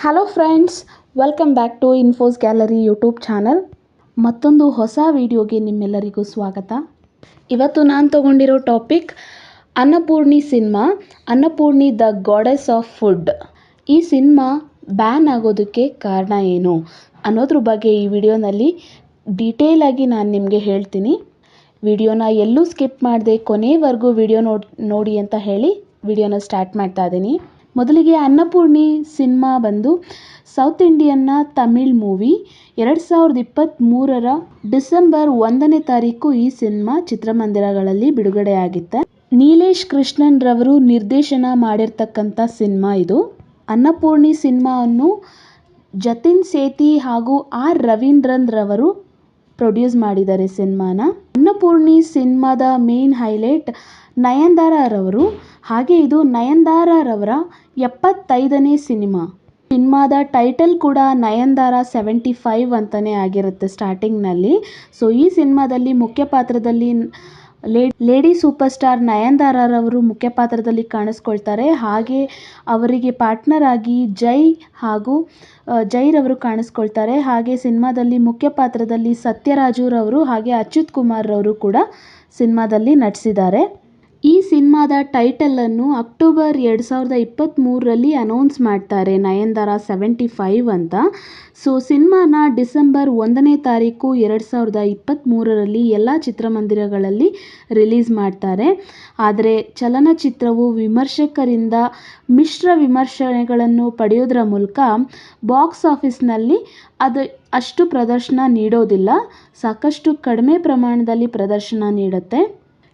Hello friends, welcome back to Infos gallery YouTube channel. ಮತ್ತೊಂದು ಹೊಸ ವಿಡಿಯೋಗೆ ನಿಮ್ಮೆಲ್ಲರಿಗೂ ಸ್ವಾಗತ. ಇವತ್ತು ನಾನು ತಗೊಂಡಿರೋ topic Annapoorani cinema, Annapoorani the goddess of food. ಈ ಸಿನಿಮಾ ಬ್ಯಾನ್ ಆಗೋದಕ್ಕೆ ಕಾರಣ ಏನು ಅನ್ನೋದ್ರ ಬಗ್ಗೆ ಈ ವಿಡಿಯೋನಲ್ಲಿ ಡೀಟೇಲ್ ಆಗಿ ನಾನು ನಿಮಗೆ ಹೇಳ್ತೀನಿ. ವಿಡಿಯೋನ ಎಲ್ಲೂ ಸ್ಕಿಪ್ ಮಾಡದೆ ಕೊನೆವರೆಗೂ ವಿಡಿಯೋ ನೋಡಿ ಅಂತ ಹೇಳಿ ವಿಡಿಯೋನ ಸ್ಟಾರ್ಟ್ ಮಾಡ್ತಾ ಇದ್ದೀನಿ. ಮೊದಲಿಗೆ ಅನ್ನಪೂರ್ಣಿ ಸಿನಿಮಾ ಬಂದು ಸೌತ್ ಇಂಡಿಯನ್ನ ತಮಿಳ್ ಮೂವಿ. 2023 ಡಿಸೆಂಬರ್ 1ನೇ ತಾರೀಕು ಈ ಸಿನಿಮಾ ಚಿತ್ರಮಂದಿರಗಳಲ್ಲಿ ಬಿಡುಗಡೆಯಾಗಿತ್ತೆ. ನೀಲೇಶ್ ಕೃಷ್ಣನ್ ರವರು ನಿರ್ದೇಶನ ಮಾಡಿರ್ತಕ್ಕಂಥ ಸಿನಿಮಾ ಇದು. ಅನ್ನಪೂರ್ಣಿ ಸಿನಿಮಾವನ್ನು ಜತಿನ್ ಸೇತಿ ಹಾಗೂ ಆರ್ ರವೀಂದ್ರನ್ ರವರು ಪ್ರೊಡ್ಯೂಸ್ ಮಾಡಿದ್ದಾರೆ ಸಿನಿಮಾನ. ಅನ್ನಪೂರ್ಣಿ ಸಿನಿಮಾದ ಮೇನ್ ಹೈಲೈಟ್ ನಯನತಾರ ರವರು. ಹಾಗೆ ಇದು ನಯನತಾರ ರವರ 75ನೇ ಸಿನಿಮಾದ ಟೈಟಲ್ ಕೂಡ ನಯನತಾರ 75 ಅಂತಲೇ ಆಗಿರುತ್ತೆ ಸ್ಟಾರ್ಟಿಂಗ್ನಲ್ಲಿ. ಸೊ ಈ ಸಿನಿಮಾದಲ್ಲಿ ಮುಖ್ಯ ಪಾತ್ರದಲ್ಲಿ ಲೇಡಿ ಸೂಪರ್ ಸ್ಟಾರ್ ನಯನತಾರ ರವರು ಮುಖ್ಯ ಪಾತ್ರದಲ್ಲಿ ಕಾಣಿಸ್ಕೊಳ್ತಾರೆ. ಹಾಗೆ ಅವರಿಗೆ ಪಾರ್ಟ್ನರ್ ಆಗಿ ಜೈ ರವರು ಕಾಣಿಸ್ಕೊಳ್ತಾರೆ. ಹಾಗೆ ಸಿನಿಮಾದಲ್ಲಿ ಮುಖ್ಯ ಪಾತ್ರದಲ್ಲಿ ಸತ್ಯರಾಜು ರವರು ಹಾಗೆ ಅಚ್ಯುತ್ ಕುಮಾರ್ ರವರು ಕೂಡ ಸಿನಿಮಾದಲ್ಲಿ ನಟಿಸಿದ್ದಾರೆ. ಈ ಸಿನಿಮಾದ ಟೈಟಲನ್ನು ಅಕ್ಟೋಬರ್ 2023 ಅನೌನ್ಸ್ ಮಾಡ್ತಾರೆ, ನಯನತಾರ 75 ಅಂತ. ಸೊ ಸಿನಿಮಾನ ಡಿಸೆಂಬರ್ 1ನೇ ತಾರೀಕು 2023 ಎಲ್ಲ ಚಿತ್ರಮಂದಿರಗಳಲ್ಲಿ ರಿಲೀಸ್ ಮಾಡ್ತಾರೆ. ಆದರೆ ಚಲನಚಿತ್ರವು ವಿಮರ್ಶಕರಿಂದ ಮಿಶ್ರ ವಿಮರ್ಶೆಗಳನ್ನು ಪಡೆಯೋದರ ಮೂಲಕ ಬಾಕ್ಸ್ ಆಫೀಸ್ನಲ್ಲಿ ಅದು ಅಷ್ಟು ಪ್ರದರ್ಶನ ನೀಡೋದಿಲ್ಲ, ಸಾಕಷ್ಟು ಕಡಿಮೆ ಪ್ರಮಾಣದಲ್ಲಿ ಪ್ರದರ್ಶನ ನೀಡುತ್ತೆ.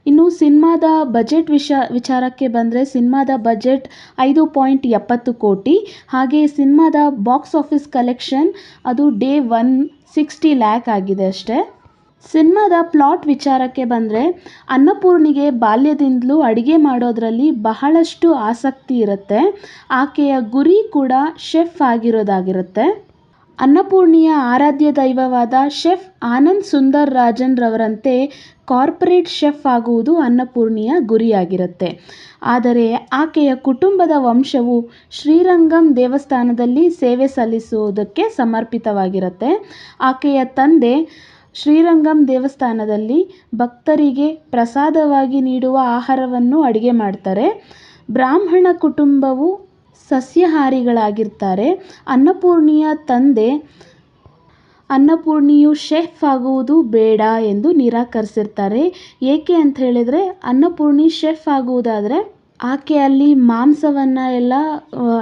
ಇನ್ನು ಸಿನಿಮಾದ ಬಜೆಟ್ ವಿಚಾರಕ್ಕೆ ಬಂದರೆ ಸಿನಿಮಾದ ಬಜೆಟ್ 5.70 ಕೋಟಿ. ಹಾಗೆ ಸಿನಿಮಾದ ಬಾಕ್ಸ್ ಆಫೀಸ್ ಕಲೆಕ್ಷನ್ ಅದು ಡೇ 1 60 ಲ್ಯಾಕ್ ಆಗಿದೆ ಅಷ್ಟೇ. ಸಿನಿಮಾದ ಪ್ಲಾಟ್ ವಿಚಾರಕ್ಕೆ ಬಂದರೆ ಅನ್ನಪೂರ್ಣಿಗೆ ಬಾಲ್ಯದಿಂದಲೂ ಅಡುಗೆ ಮಾಡೋದರಲ್ಲಿ ಬಹಳಷ್ಟು ಆಸಕ್ತಿ ಇರುತ್ತೆ. ಆಕೆಯ ಗುರಿ ಕೂಡ ಶೆಫ್ ಆಗಿರೋದಾಗಿರುತ್ತೆ. ಅನ್ನಪೂರ್ಣಿಯ ಆರಾಧ್ಯ ದೈವವಾದ ಶೆಫ್ ಆನಂದ್ ಸುಂದರ್ ರಾಜನ್ ರವರಂತೆ ಕಾರ್ಪೊರೇಟ್ ಶೆಫ್ ಆಗುವುದು ಅನ್ನಪೂರ್ಣಿಯ ಗುರಿಯಾಗಿರುತ್ತೆ. ಆದರೆ ಆಕೆಯ ಕುಟುಂಬದ ವಂಶವು ಶ್ರೀರಂಗಂ ದೇವಸ್ಥಾನದಲ್ಲಿ ಸೇವೆ ಸಲ್ಲಿಸುವುದಕ್ಕೆ ಸಮರ್ಪಿತವಾಗಿರುತ್ತೆ. ಆಕೆಯ ತಂದೆ ಶ್ರೀರಂಗಂ ದೇವಸ್ಥಾನದಲ್ಲಿ ಭಕ್ತರಿಗೆ ಪ್ರಸಾದವಾಗಿ ನೀಡುವ ಆಹಾರವನ್ನು ಅಡುಗೆ ಮಾಡ್ತಾರೆ. ಬ್ರಾಹ್ಮಣ ಕುಟುಂಬವು ಸಸ್ಯಾಹಾರಿಗಳಾಗಿರ್ತಾರೆ. ಅನ್ನಪೂರ್ಣಿಯ ತಂದೆ ಅನ್ನಪೂರ್ಣಿಯು ಶೆಫ್ ಆಗುವುದು ಬೇಡ ಎಂದು ನಿರಾಕರಿಸಿರ್ತಾರೆ. ಏಕೆ ಅಂತ ಹೇಳಿದರೆ ಅನ್ನಪೂರ್ಣಿ ಶೆಫ್ ಆಗುವುದಾದರೆ ಆಕೆ ಅಲ್ಲಿ ಮಾಂಸವನ್ನು ಎಲ್ಲ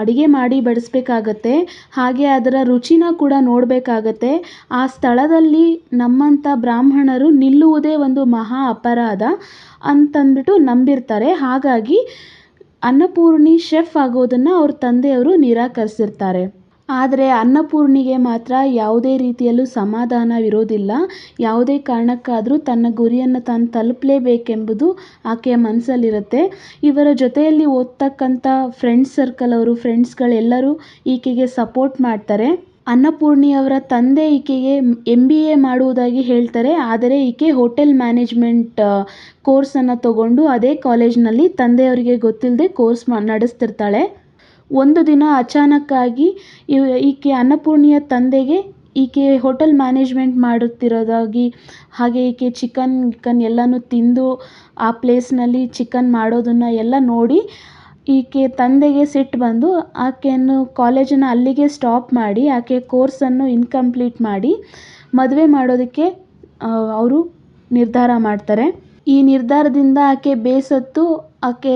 ಅಡುಗೆ ಮಾಡಿ ಬಡಿಸ್ಬೇಕಾಗತ್ತೆ. ಹಾಗೆ ಅದರ ರುಚಿನ ಕೂಡ ನೋಡಬೇಕಾಗತ್ತೆ. ಆ ಸ್ಥಳದಲ್ಲಿ ನಮ್ಮಂಥ ಬ್ರಾಹ್ಮಣರು ನಿಲ್ಲುವುದೇ ಒಂದು ಮಹಾ ಅಪರಾಧ ಅಂತಂದ್ಬಿಟ್ಟು ನಂಬಿರ್ತಾರೆ. ಹಾಗಾಗಿ ಅನ್ನಪೂರ್ಣಿ ಶೆಫ್ ಆಗೋದನ್ನು ಅವ್ರ ತಂದೆಯವರು ನಿರಾಕರಿಸಿರ್ತಾರೆ. ಆದರೆ ಅನ್ನಪೂರ್ಣಿಗೆ ಮಾತ್ರ ಯಾವುದೇ ರೀತಿಯಲ್ಲೂ ಸಮಾಧಾನವಿರೋದಿಲ್ಲ. ಯಾವುದೇ ಕಾರಣಕ್ಕಾದರೂ ತನ್ನ ಗುರಿಯನ್ನು ತಾನು ತಲುಪಲೇಬೇಕೆಂಬುದು ಆಕೆಯ ಮನಸ್ಸಲ್ಲಿರುತ್ತೆ. ಇವರ ಜೊತೆಯಲ್ಲಿ ಓದ್ತಕ್ಕಂಥ ಫ್ರೆಂಡ್ಸ್ಗಳೆಲ್ಲರೂ ಈಕೆಗೆ ಸಪೋರ್ಟ್ ಮಾಡ್ತಾರೆ. ಅನ್ನಪೂರ್ಣಿಯವರ ತಂದೆ ಈಕೆಗೆ MBA ಮಾಡುವುದಾಗಿ ಹೇಳ್ತಾರೆ. ಆದರೆ ಈಕೆ ಹೋಟೆಲ್ ಮ್ಯಾನೇಜ್ಮೆಂಟ್ ಕೋರ್ಸನ್ನು ತಗೊಂಡು ಅದೇ ಕಾಲೇಜ್ನಲ್ಲಿ ತಂದೆಯವರಿಗೆ ಗೊತ್ತಿಲ್ಲದೆ ಕೋರ್ಸ್ ನಡೆಸ್ತಿರ್ತಾಳೆ. ಒಂದು ದಿನ ಅಚಾನಕ್ಕಾಗಿ ಈಕೆ ಅನ್ನಪೂರ್ಣಿಯ ತಂದೆಗೆ ಈಕೆ ಹೋಟೆಲ್ ಮ್ಯಾನೇಜ್ಮೆಂಟ್ ಮಾಡುತ್ತಿರೋದಾಗಿ, ಹಾಗೆ ಈಕೆ ಚಿಕನ್ ಎಲ್ಲನೂ ತಿಂದು ಆ ಪ್ಲೇಸ್ನಲ್ಲಿ ಚಿಕನ್ ಮಾಡೋದನ್ನು ಎಲ್ಲ ನೋಡಿ ಈಕೆ ತಂದೆಗೆ ಸಿಟ್ಟು ಬಂದು ಆಕೆಯನ್ನು ಕಾಲೇಜನ್ನು ಅಲ್ಲಿಗೆ ಸ್ಟಾಪ್ ಮಾಡಿ ಆಕೆ ಕೋರ್ಸನ್ನು ಇನ್ಕಂಪ್ಲೀಟ್ ಮಾಡಿ ಮದುವೆ ಮಾಡೋದಕ್ಕೆ ಅವರು ನಿರ್ಧಾರ ಮಾಡ್ತಾರೆ. ಈ ನಿರ್ಧಾರದಿಂದ ಆಕೆ ಬೇಸತ್ತು ಆಕೆ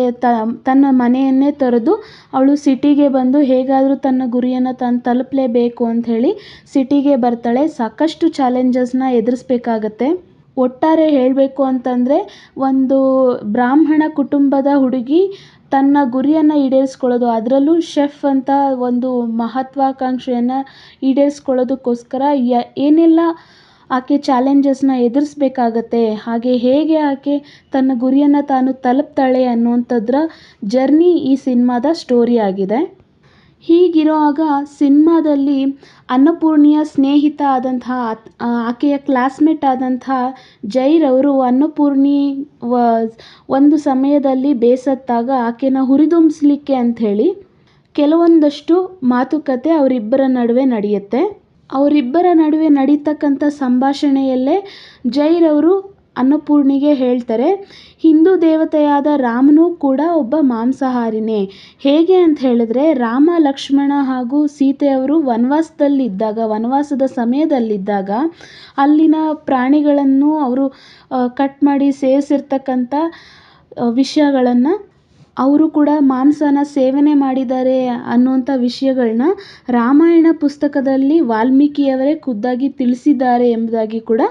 ತನ್ನ ಮನೆಯನ್ನೇ ತೊರೆದು ಅವಳು ಸಿಟಿಗೆ ಬಂದು ಹೇಗಾದರೂ ತನ್ನ ಗುರಿಯನ್ನು ತಾನು ತಲುಪಲೇಬೇಕು ಅಂಥೇಳಿ ಸಿಟಿಗೆ ಬರ್ತಾಳೆ. ಸಾಕಷ್ಟು ಚಾಲೆಂಜಸ್ನ ಎದುರಿಸ್ಬೇಕಾಗತ್ತೆ. ಒಟ್ಟಾರೆ ಹೇಳಬೇಕು ಅಂತಂದರೆ ಒಂದು ಬ್ರಾಹ್ಮಣ ಕುಟುಂಬದ ಹುಡುಗಿ ತನ್ನ ಗುರಿಯನ್ನು ಈಡೇರಿಸ್ಕೊಳ್ಳೋದು, ಅದರಲ್ಲೂ ಶೆಫ್ ಅಂತ ಒಂದು ಮಹತ್ವಾಕಾಂಕ್ಷೆಯನ್ನು ಈಡೇರಿಸ್ಕೊಳ್ಳೋದಕ್ಕೋಸ್ಕರ ಏನೆಲ್ಲ ಆಕೆ ಚಾಲೆಂಜಸ್ನ ಎದುರಿಸ್ಬೇಕಾಗತ್ತೆ, ಹಾಗೆ ಹೇಗೆ ಆಕೆ ತನ್ನ ಗುರಿಯನ್ನು ತಾನು ತಲುಪ್ತಾಳೆ ಅನ್ನುವಂಥದ್ರ ಜರ್ನಿ ಈ ಸಿನಿಮಾದ ಸ್ಟೋರಿ ಆಗಿದೆ. ಹೀಗಿರುವಾಗ ಸಿನಿಮಾದಲ್ಲಿ ಅನ್ನಪೂರ್ಣಿಯ ಸ್ನೇಹಿತ ಆದಂತಹ ಆಕೆಯ ಕ್ಲಾಸ್ಮೇಟ್ ಆದಂತಹ ಜೈರವರು ಅನ್ನಪೂರ್ಣಿ ಒಂದು ಸಮಯದಲ್ಲಿ ಬೇಸತ್ತಾಗ ಆಕೆನ ಹುರಿದುಂಬಿಸ್ಲಿಕ್ಕೆ ಅಂಥೇಳಿ ಕೆಲವೊಂದಷ್ಟು ಮಾತುಕತೆ ಅವರಿಬ್ಬರ ನಡುವೆ ನಡೆಯುತ್ತೆ. ಅವರಿಬ್ಬರ ನಡುವೆ ನಡೀತಕ್ಕಂಥ ಸಂಭಾಷಣೆಯಲ್ಲೇ ಜೈರವರು ಅನ್ನಪೂರ್ಣಿಗೆ ಹೇಳ್ತಾರೆ, ಹಿಂದೂ ದೇವತೆಯಾದ ರಾಮನೂ ಕೂಡ ಒಬ್ಬ ಮಾಂಸಾಹಾರಿನೇ. ಹೇಗೆ ಅಂತ ಹೇಳಿದ್ರೆ, ರಾಮ ಲಕ್ಷ್ಮಣ ಹಾಗೂ ಸೀತೆಯವರು ವನವಾಸದ ಸಮಯದಲ್ಲಿದ್ದಾಗ ಅಲ್ಲಿನ ಪ್ರಾಣಿಗಳನ್ನು ಅವರು ಕಟ್ ಮಾಡಿ ಸೇವಿಸಿರ್ತಕ್ಕಂಥ ವಿಷಯಗಳನ್ನು ಅವರು ಕೂಡ ಮಾಂಸನ ಸೇವನೆ ಮಾಡಿದ್ದಾರೆ ಅನ್ನುವಂಥ ವಿಷಯಗಳನ್ನ ರಾಮಾಯಣ ಪುಸ್ತಕದಲ್ಲಿ ವಾಲ್ಮೀಕಿಯವರೇ ಖುದ್ದಾಗಿ ತಿಳಿಸಿದ್ದಾರೆ ಎಂಬುದಾಗಿ ಕೂಡ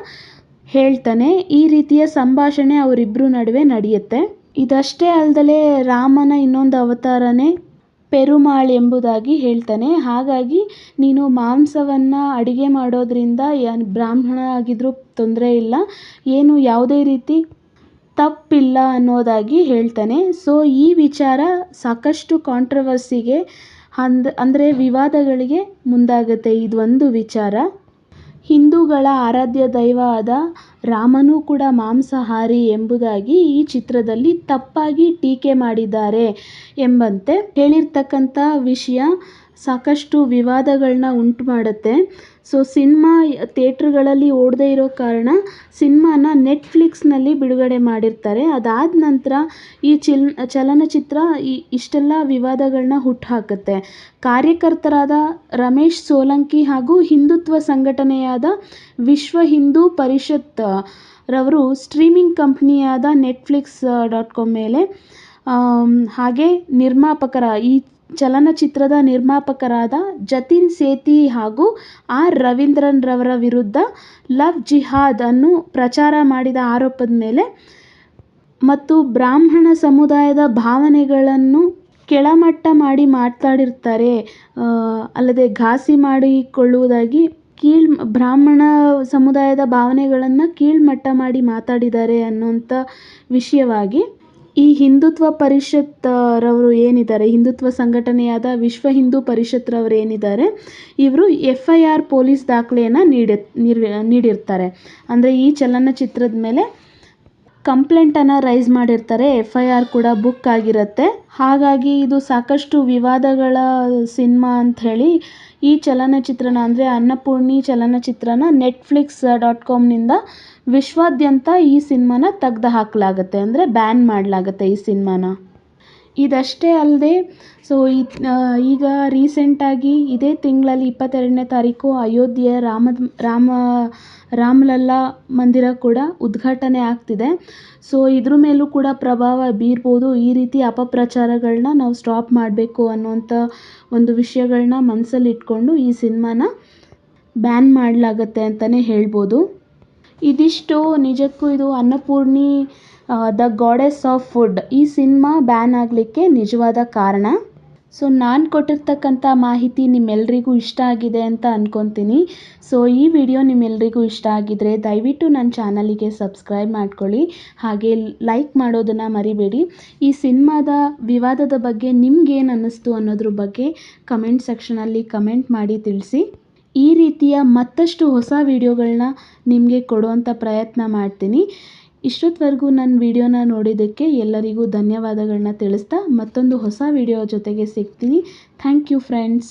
ಹೇಳ್ತಾನೆ. ಈ ರೀತಿಯ ಸಂಭಾಷಣೆ ಅವರಿಬ್ಬರ ನಡುವೆ ನಡೆಯುತ್ತೆ. ಇದಷ್ಟೇ ಅಲ್ಲದೆ ರಾಮನ ಇನ್ನೊಂದು ಅವತಾರನೇ ಪೆರುಮಾಳ್ ಎಂಬುದಾಗಿ ಹೇಳ್ತಾನೆ. ಹಾಗಾಗಿ ನೀನು ಮಾಂಸವನ್ನು ಅಡಿಗೆ ಮಾಡೋದ್ರಿಂದ ಬ್ರಾಹ್ಮಣ ಆಗಿದ್ರೂ ತೊಂದರೆ ಇಲ್ಲ, ಏನು ಯಾವುದೇ ರೀತಿ ತಪ್ಪಿಲ್ಲ ಅನ್ನೋದಾಗಿ ಹೇಳ್ತಾನೆ. ಸೊ ಈ ವಿಚಾರ ಸಾಕಷ್ಟು ಕಾಂಟ್ರವರ್ಸಿಗೆ ಅಂದರೆ ವಿವಾದಗಳಿಗೆ ಮುಂದಾಗುತ್ತೆ. ಇದೊಂದು ವಿಚಾರ. ಹಿಂದೂಗಳ ಆರಾಧ್ಯ ದೈವ ಆದ ರಾಮನೂ ಕೂಡ ಮಾಂಸಾಹಾರಿ ಎಂಬುದಾಗಿ ಈ ಚಿತ್ರದಲ್ಲಿ ತಪ್ಪಾಗಿ ಟೀಕೆ ಮಾಡಿದ್ದಾರೆ ಎಂಬಂತೆ ಹೇಳಿರ್ತಕ್ಕಂಥ ವಿಷಯ ಸಾಕಷ್ಟು ವಿವಾದಗಳನ್ನ ಉಂಟು ಮಾಡುತ್ತೆ. ಸೊ ಸಿನಿಮಾ ಥಿಯೇಟ್ರ್ಗಳಲ್ಲಿ ಓಡದೇ ಇರೋ ಕಾರಣ ಸಿನಿಮಾನ ನೆಟ್ಫ್ಲಿಕ್ಸ್ನಲ್ಲಿ ಬಿಡುಗಡೆ ಮಾಡಿರ್ತಾರೆ. ಅದಾದ ನಂತರ ಈ ಚಲನಚಿತ್ರ ಇಷ್ಟೆಲ್ಲ ವಿವಾದಗಳನ್ನ ಹುಟ್ಟುಹಾಕುತ್ತೆ. ಕಾರ್ಯಕರ್ತರಾದ ರಮೇಶ್ ಸೋಲಂಕಿ ಹಾಗೂ ಹಿಂದುತ್ವ ಸಂಘಟನೆಯಾದ ವಿಶ್ವ ಹಿಂದೂ ಪರಿಷತ್ ರವರು ಸ್ಟ್ರೀಮಿಂಗ್ ಕಂಪ್ನಿಯಾದ netflix.com ಮೇಲೆ ಹಾಗೆ ಈ ಚಲನಚಿತ್ರದ ನಿರ್ಮಾಪಕರಾದ ಜತಿನ್ ಸೇತಿ ಹಾಗೂ ಆರ್ ರವೀಂದ್ರನ್ ರವರ ವಿರುದ್ಧ ಲವ್ ಜಿಹಾದ್ ಅನ್ನು ಪ್ರಚಾರ ಮಾಡಿದ ಆರೋಪದ ಮೇಲೆ ಮತ್ತು ಬ್ರಾಹ್ಮಣ ಸಮುದಾಯದ ಭಾವನೆಗಳನ್ನು ಕೆಳಮಟ್ಟ ಮಾಡಿ ಮಾತಾಡಿರ್ತಾರೆ, ಅಲ್ಲದೆ ಘಾಸಿ ಮಾಡಿಕೊಳ್ಳುವುದಾಗಿ ಬ್ರಾಹ್ಮಣ ಸಮುದಾಯದ ಭಾವನೆಗಳನ್ನು ಕೀಳ್ಮಟ್ಟ ಮಾಡಿ ಮಾತಾಡಿದ್ದಾರೆ ಅನ್ನುವಂಥ ವಿಷಯವಾಗಿ ಈ ಹಿಂದುತ್ವ ಪರಿಷತ್ ರವರು ಏನಿದ್ದಾರೆ, ಹಿಂದುತ್ವ ಸಂಘಟನೆಯಾದ ವಿಶ್ವ ಹಿಂದೂ ಪರಿಷತ್ ರವರು ಏನಿದ್ದಾರೆ, ಇವರು FIR ಪೊಲೀಸ್ ದಾಖಲೆಯನ್ನು ನೀಡಿರ್ತಾರೆ. ಅಂದರೆ ಈ ಚಲನಚಿತ್ರದ ಮೇಲೆ ಕಂಪ್ಲೇಂಟನ್ನು ರೈಸ್ ಮಾಡಿರ್ತಾರೆ, FIR ಕೂಡ ಬುಕ್ ಆಗಿರುತ್ತೆ. ಹಾಗಾಗಿ ಇದು ಸಾಕಷ್ಟು ವಿವಾದಗಳ ಸಿನಿಮಾ ಅಂಥೇಳಿ ಈ ಚಲನಚಿತ್ರನ ಅಂದರೆ ಅನ್ನಪೂರ್ಣಿ ಚಲನಚಿತ್ರನ netflix.comನಿಂದ ವಿಶ್ವಾದ್ಯಂತ ಈ ಸಿನಿಮಾನ ತೆಗೆದು ಹಾಕಲಾಗುತ್ತೆ, ಅಂದರೆ ಬ್ಯಾನ್ ಮಾಡಲಾಗುತ್ತೆ ಈ ಸಿನಿಮಾನ. ಇದಷ್ಟೇ ಅಲ್ಲದೆ ಈಗ ರೀಸೆಂಟಾಗಿ ಇದೇ ತಿಂಗಳಲ್ಲಿ 22ನೇ ತಾರೀಕು ಅಯೋಧ್ಯೆಯ ರಾಮಲಲ್ಲಾ ಮಂದಿರ ಕೂಡ ಉದ್ಘಾಟನೆ ಆಗ್ತಿದೆ. ಸೊ ಇದ್ರ ಮೇಲೂ ಕೂಡ ಪ್ರಭಾವ ಬೀರ್ಬೋದು. ಈ ರೀತಿ ಅಪಪ್ರಚಾರಗಳನ್ನ ನಾವು ಸ್ಟಾಪ್ ಮಾಡಬೇಕು ಅನ್ನುವಂಥ ಒಂದು ವಿಷಯಗಳನ್ನ ಮನಸ್ಸಲ್ಲಿ ಇಟ್ಕೊಂಡು ಈ ಸಿನಿಮಾನ ಬ್ಯಾನ್ ಮಾಡಲಾಗತ್ತೆ ಅಂತಲೇ ಹೇಳ್ಬೋದು. ಇದಿಷ್ಟು ನಿಜಕ್ಕೂ ಇದು Annapoorni the goddess of food ಈ ಸಿನಿಮಾ ಬ್ಯಾನ್ ಆಗಲಿಕ್ಕೆ ನಿಜವಾದ ಕಾರಣ. ಸೊ ನಾನು ಕೊಟ್ಟಿರ್ತಕ್ಕಂಥ ಮಾಹಿತಿ ನಿಮ್ಮೆಲ್ರಿಗೂ ಇಷ್ಟ ಆಗಿದೆ ಅಂತ ಅಂದ್ಕೊತೀನಿ. ಸೊ ಈ ವಿಡಿಯೋ ನಿಮ್ಮೆಲ್ರಿಗೂ ಇಷ್ಟ ಆಗಿದ್ರೆ ದಯವಿಟ್ಟು ನನ್ನ ಚಾನಲಿಗೆ ಸಬ್ಸ್ಕ್ರೈಬ್ ಮಾಡ್ಕೊಳ್ಳಿ, ಹಾಗೆ ಲೈಕ್ ಮಾಡೋದನ್ನು ಮರಿಬೇಡಿ. ಈ ಸಿನಿಮಾದ ವಿವಾದದ ಬಗ್ಗೆ ನಿಮ್ಗೇನು ಅನ್ನಿಸ್ತು ಅನ್ನೋದ್ರ ಬಗ್ಗೆ ಕಮೆಂಟ್ ಸೆಕ್ಷನಲ್ಲಿ ಕಮೆಂಟ್ ಮಾಡಿ ತಿಳಿಸಿ. ಈ ರೀತಿಯ ಮತ್ತಷ್ಟು ಹೊಸ ವಿಡಿಯೋಗಳನ್ನ ನಿಮಗೆ ಕೊಡುವಂಥ ಪ್ರಯತ್ನ ಮಾಡ್ತೀನಿ. ಇಷ್ಟೊತ್ತವರೆಗೂ ನನ್ನ ವಿಡಿಯೋನ ನೋಡಿದ್ದಕ್ಕೆ ಎಲ್ಲರಿಗೂ ಧನ್ಯವಾದಗಳನ್ನ ತಿಳಿಸ್ತಾ ಮತ್ತೊಂದು ಹೊಸ ವಿಡಿಯೋ ಜೊತೆಗೆ ಸಿಗ್ತೀನಿ. Thank you friends.